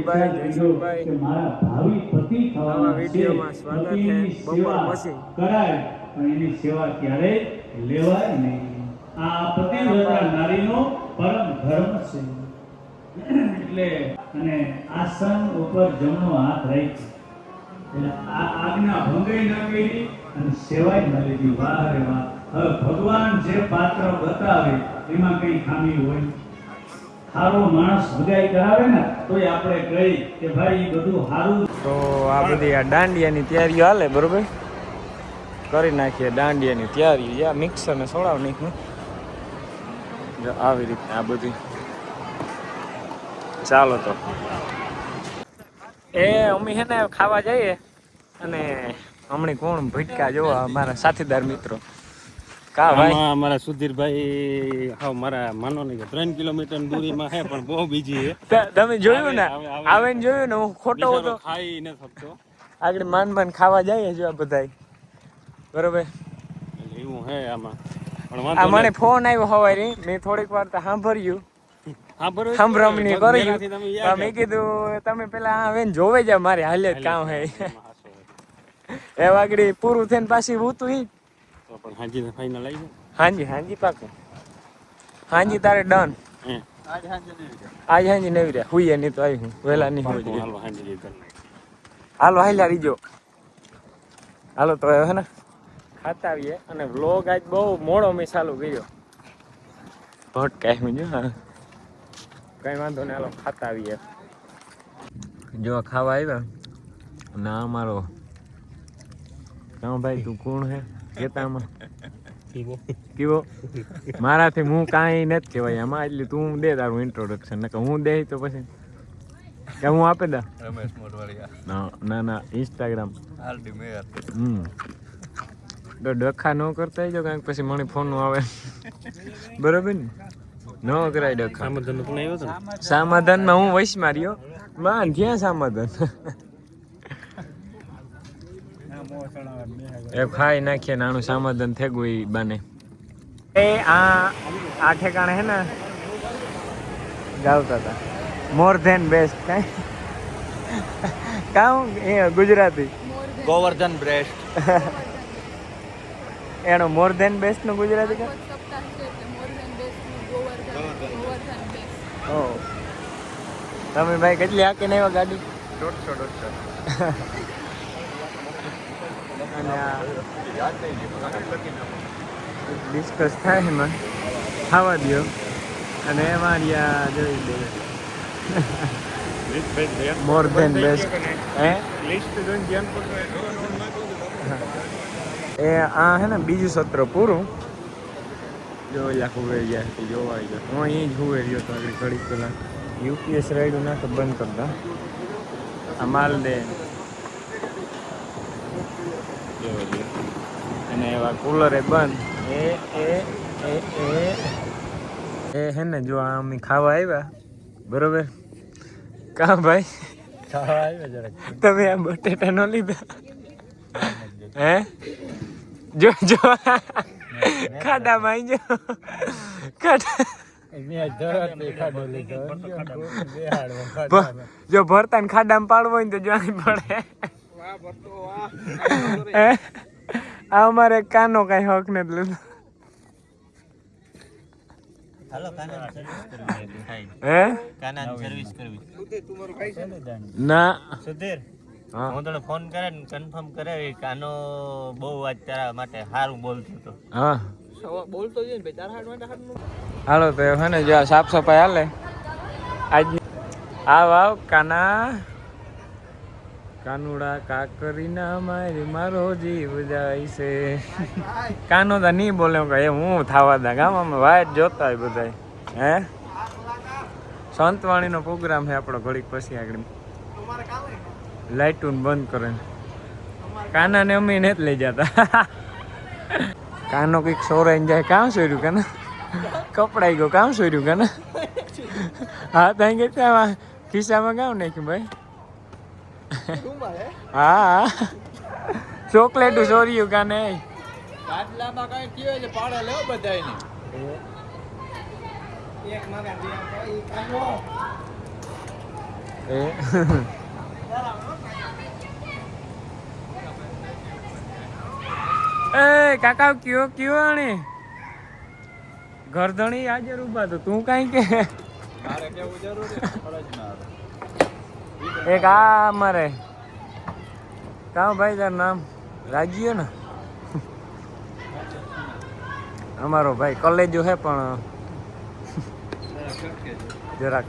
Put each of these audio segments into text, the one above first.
જયેશભાઈ જયસુખભાઈ નવા વિડીયોમાં સ્વાગત છે બપોર પછી કરાય પણ એની સેવા ક્યારેય લેવાય નહીં. આ પતિવ્રતા નારીનો પરમ ધર્મ છે. એટલે અને આસન ઉપર જમણો હાથ રાખી એટલે આ આજ્ઞા ભંગાઈ ન કરી અને સેવાય ન લીધી. વાહ રે વાહ. હવે ભગવાન જે પાત્ર બતાવે એમાં કઈ ખામી હોય? સારો માણસ ભગાઈ કરાવે ને તોય આપણે કહી કે ભાઈ એ બધું સારું. તો આ બધી આ દાંડિયાની તૈયારીઓ હાલે બરોબર કરી નાખીએ. દાંડિયાની તૈયારી યા મિક્સર ને સોડાવ નાખ્યું આવી રીતે આ બધી. ચાલો તો અમે હે ને ખાવા જઈએ અને હમણાં કોણ ભટકા જોવા મારા સાથીદાર મિત્રો કા ભાઈ અમારા સુધીરભાઈ હા મારા માનો ને 3 કિલોમીટર દૂરીમાં છે પણ બહુ બીજી છે. તમે જોયું ને આવીને જોયું ને હું ખોટો હતો ખાઈ ન શકતો. આગળ માન ખાવા જઈએ જો આ બધાય બરોબર એવું હે આમાં પણ આ મને ફોન આવ્યો હવારે મેં થોડીક વાર તો સાંભળ્યું સાંભળમણી કર્યું મેં કીધું તમે પેલા આવીને જોવે જા મારી હાલત કામ હે એ વાગડી પૂરું થઈને પાછી ઉતું ઈ પણ હાજી ફાઈનલ આવી હાજી હાજી પાકું હાજી તારે ડન આજ હાજી નવી રહ્યા હુઈએ નહીં તો આવી હું વહેલા નહીં હોય હાલો હાલ્યા રીજો હાલો તો હે ને ખાતા આવીએ અને વ્લોગ આજ બહુ મોડો મેં ચાલુ કર્યો ભટકાય હું જો કઈ વાંધો નહીં હાલો ખાતા આવીએ. જો ખાવા આવ્યા ના અમારો કાં ભાઈ તું કોણ હે કેતામાં કીવો મારાથી હું કાંઈ નથી કહેવાય આમાં એટલે તું દે તારું ઇન્ટ્રોડક્શન ને હું દે તો પછી કે હું આપે દા રમેશ મોઢવાડિયા ના ના ઇન્સ્ટાગ્રામ આરડી મેયર તો ડખા ન કરતા જો કાંઈક પછી મને ફોન આવે બરોબર ને ન કરાય ડખા સામાધાનમાં હું વૈશ માર્યો માન ક્યાં સામાધાન એ ખાઈ નાખીએ નાનું સામાધાન થઈ ગયું એ બને એ આ ઠેકાણે હે ને ગાવતા હતા મોર ધેન બેસ્ટ કઈ કામ એ ગુજરાતી ગોવર્ધન બ્રેસ્ટ એનો મોર ધેન બેસ્ટ નું ગુજરાતી કા ઓ તમે ભાઈ કેટલી હાકી ને આવ્યા ગાડી 150 અને ડિસ્કસ થાય એમાં ખાવા દો અને એમાં રિયા જોઈ દે મોર ધેન બેસ્ટ હે એ આ હે ને બીજું સત્ર પૂરું જોયા હુવે ગયા જોવા આવી ગયો હું અહીં જ હુવે રહ્યો તો આગળ ઘડીક પેલા યુપીએસ રાઈડું નાખે બંધ કરતા આ માલ દે અને એવા કુલર એ બંધ એ હે ને જો આ અમે ખાવા આવ્યા બરોબર કા ભાઈ ખાવા આવ્યા જરાક તમે આ બટેટા ન લીધા હે જો જો ખાડામાં આવી જાઓ ખાડા જો ભરતા ને ખાડામાં પાડવો હોય ને તો જોવાની પડે આ અમારે કાનો કઈ હક નથી લીધો હે સર્વિસ કરવી ના સુધીર હું તને ફોન કરે ને કન્ફર્મ કરે કાનો બહુ વાત તારા માટે સારું બોલતો હતો. હા બોલતો છે ને ભાઈ તારા હાથ માટે સારું. હાલો તો હે ને જો સાફ સફાઈ હાલે આજ આવ કાના કાનુડા કાકરીના મારી મારો જીવ જાય છે કાનો તો નહીં બોલે કે હું થાવા દા ગામમાં વાઈટ જોતા હોય બધા હે સંતવાણીનો પ્રોગ્રામ છે આપણો ઘડીક પછી આગળ લાઇટું બંધ કરે કાનાને અમે નથી લઈ જતા કાનો કંઈક સોરાઈને જાય કામ સોર્યું કાના કપડાઈ ગયો કામ સોર્યું કાના હા ત્યાં કે ત્યાં ખિસ્સામાં કામ નાખ્યું ભાઈ હા ચોકલેટ સોર્યું કાને કાટલામાં કઈ કયો છે પાડે લેવો બધાયને એક માગા એ એ કાકા કયો કયો આણે ગરધણી હાજર ઉભા તો તું કાંઈ કે એક આ અમારે કાં ભાઈ તારું નામ રાજીયો ને અમારો ભાઈ કોલેજો હે પણ જરાક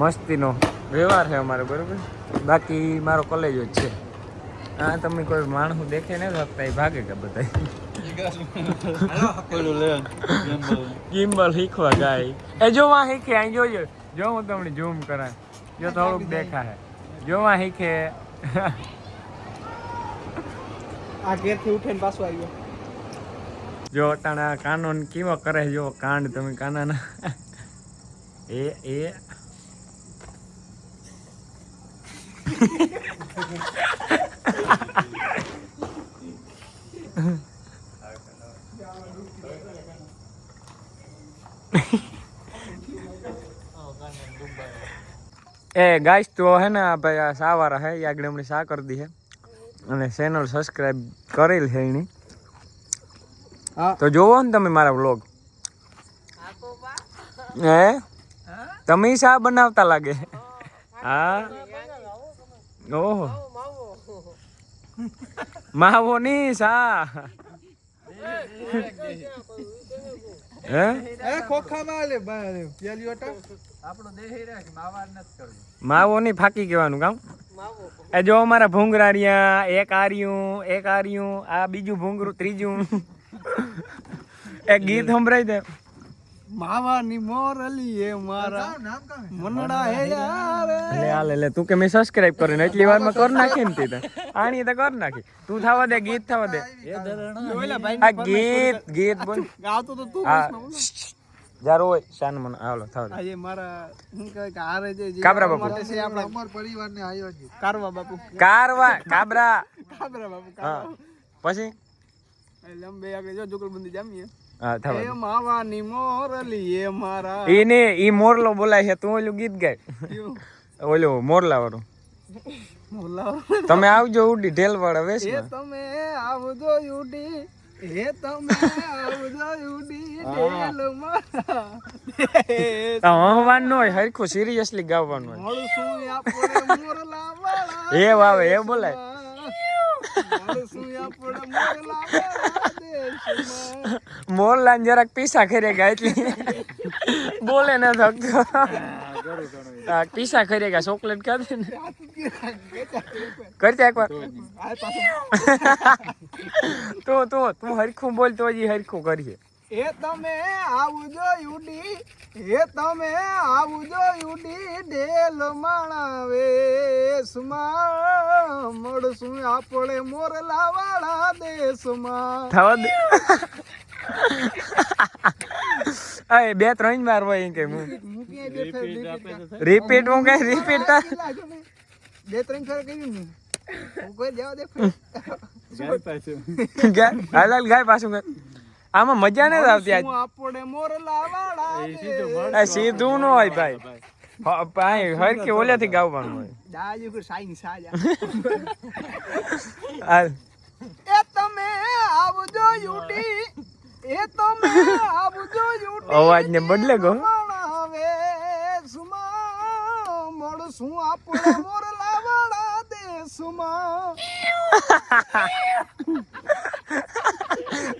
મસ્તીનો વ્યવહાર છે અમારે બરોબર બાકી મારો કોલેજો જ છે હા તમે કોઈ માણસ દેખે ને શકતા એ ભાગે કે બધા ગિમ્બલ શીખવા ગાય એ જો વાં શીખે અહીં જોજો જો હું તમને ઝૂમ કરાય જો થોડુંક દેખાય જો વાં શીખે આ ઘેરથી ઉઠીને પાછો આવ્યો જો અટાણા કાનો કેવા કરે જો કાંડ તમે કાનાના એ ए गाइस तो है ना भाई आ सावारा है या हमने सा कर दी है અને ચેનલ સબસ્ક્રાઇબ કરેલ છે એની તો જોવો ને તમે મારા વ્લોગ હે તમે શા બનાવતા લાગે હા ઓહો માવો ની શા હે ખોખામાં લે પેલીઓટા આપણો દેહી રહે કે માવા ન કરવું માવો ની ફાકી કહેવાનું કામ એ જો અમારા ભૂંગરાડિયા એક આર્યું આ બીજું ભૂંગરું ત્રીજું એક ગીત સંભળાઈ દે માવાની મોરલી એ મારા મનડા હે યાર લે તું કે મેં સબસ્ક્રાઇબ કરીને એટલી વારમાં કર નાખી ને તી આણી તો કર નાખી તું થવા દે ગીત થવા દે આ ગીત બોલ ગાવતો તો તું જારો હોય શાન મન હાલો થવા દે આજે મારા હું કહે કે હારે જે કાબરા બાપુ માટે છે આપણા અમર પરિવારને આયો છે કારવા બાપુ કાબરા બાપુ હા પછી લંબે આગળ જો જુગલબંધી જામીએ હા થવા એ માવાની મોરલી એ મારા ઈને ઈ મોરલો બોલાય છે તું ઓલું ગીત ગાય ઓલું મોરલા વાળું તમે આવજો ઉડી ઢેલવાળા વેસ એ તમે આવજો ઉડી એ તમે આવજો ઉડી ઢેલ મારા હવાનું હોય હરખું સિરિયસલી ગાવાનું હોય મોળ શું આપણે મોરલા વાળા એ વાવે એ બોલાય મોળ શું આપણે મોરલા વાળા દેશમાં મોરલા જરાક પીસા ખરેગા એટલે બોલે ન થકતો પીસા ખરેગા ચોકલેટ ખાધે ને કરતા એકવાર તું હરખું બોલ તો હજી હરખું કરીએ એ તમે આવજો યુડી એ તમે આવજો યુડી ઢેલ માણા વેશમાં મળશું આપણે મોરલા વાળા દેશમાં થવા દે અય 2-3 વાર હોય એમ કે રિપીટ હું કઈ રિપીટ બે ત્રણ ફેર કહ્યું ને હું કોઈ દેવા દે હાલ ગાય પાછું ગાય આમાં મજા નથી આવતી આજ આપણે મોરલા વાળા સીધું ન હોય ભાઈ હરખી ઓલેથી ગાવાનું હોય દાજુ કો સાઈન સાજા હાલ એ તમે આવજો યુડી એ તમે આવજો યુડી અવાજ ને બદલે ગો વેશમાં મળશું આપણે મોરલા વાળા દેશમાં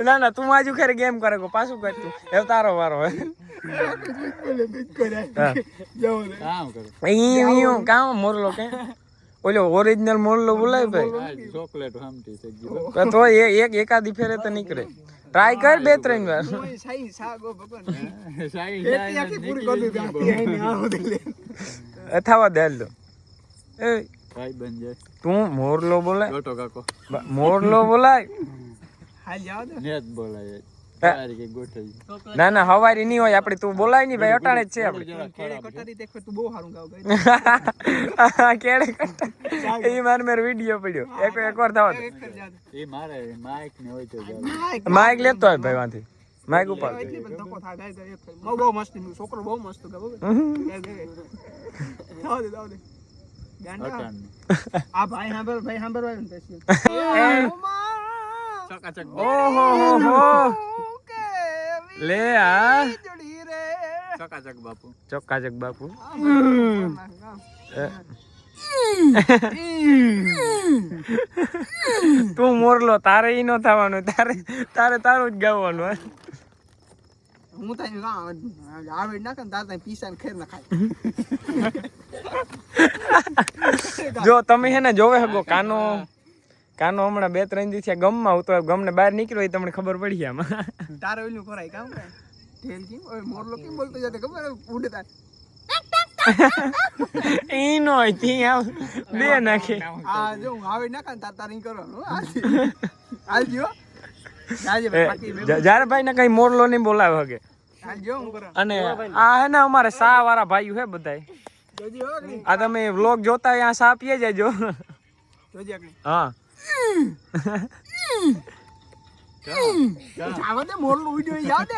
ના તું આજુ ખેર ગેમ કરે કો પાછું કર તું એ તારો વારો હે કામ મોરલો કે ઓલો ઓરિજિનલ મોરલો બોલાય ભાઈ ચોકલેટ હામટી છે તો એકાદી ફેરે તો નીકળે ટ્રાય કર 2-3 વાર સાઈ સાગો ભગવાન થવા દે હાલ એ ભાઈ બન જાય તું મોરલો બોલાય ગોટો કાકો મોરલો બોલાય હાલ જાવ દે નેત બોલાય તારી કે ગોઠવી ના હવારી નહીં હોય આપડી તું બોલાય નહીં ભાઈ અટાણે જ છે આપડે કેડે કટારી દેખો તું બહુ સારું ગાવ કેડે કટા એ માર વિડિયો પડ્યો એકવાર થવા દે એ મારે માઈક ને હોય તો માઈક લેતો હોય ભાઈ વાંથી માઈક ઉપર એટલી પણ ધક્કો થાય ગાય ગાય એક થાય. બહુ મસ્તી નું છોકરો બહુ મસ્ત ગાય બહુ ગાય ગાય જાવ દે ગાંડા આ ભાઈ સાંભળવા ને પછી ઓહો હો લે આ ચકાચક બાપુ ચોક્કાચક બાપુ તું મોરલો તારે ઈ નો થવાનું તારે તારું જ ગાવાનું હે હું તને આવે ના કર તાર તને પીસા ને ખેર ના ખાય જો તમે હે ને જોવે હગો કાનો હમણાં 2-3 દિવસ ગમમાં આવતો ગમને બહાર નીકળ્યો એ તમને ખબર પડી આમાં તારે ઓલું કરાય કામ કરે ઠેલ કેમ ઓય મોરલો કેમ બોલતો જતો ખબર ઉડે તાર ઈ નો થી આવ બે નાખે આ જો હું આવે ના કર તાર તારી કરવાનું હાલજો જાજે બાકી જ્યારે ભાઈ ને કઈ મોરલો નહીં બોલાવે હગે હાલજો હું કરા અને આ હે ને અમારે સા વાળા ભાઈઓ હે બધાય જોજી હોગડી આ તમે વ્લોગ જોતા હોય આ સા પીએ જાજો જોજી આગળ હા જાવ દે મોરલો વિડિયો યાદ દે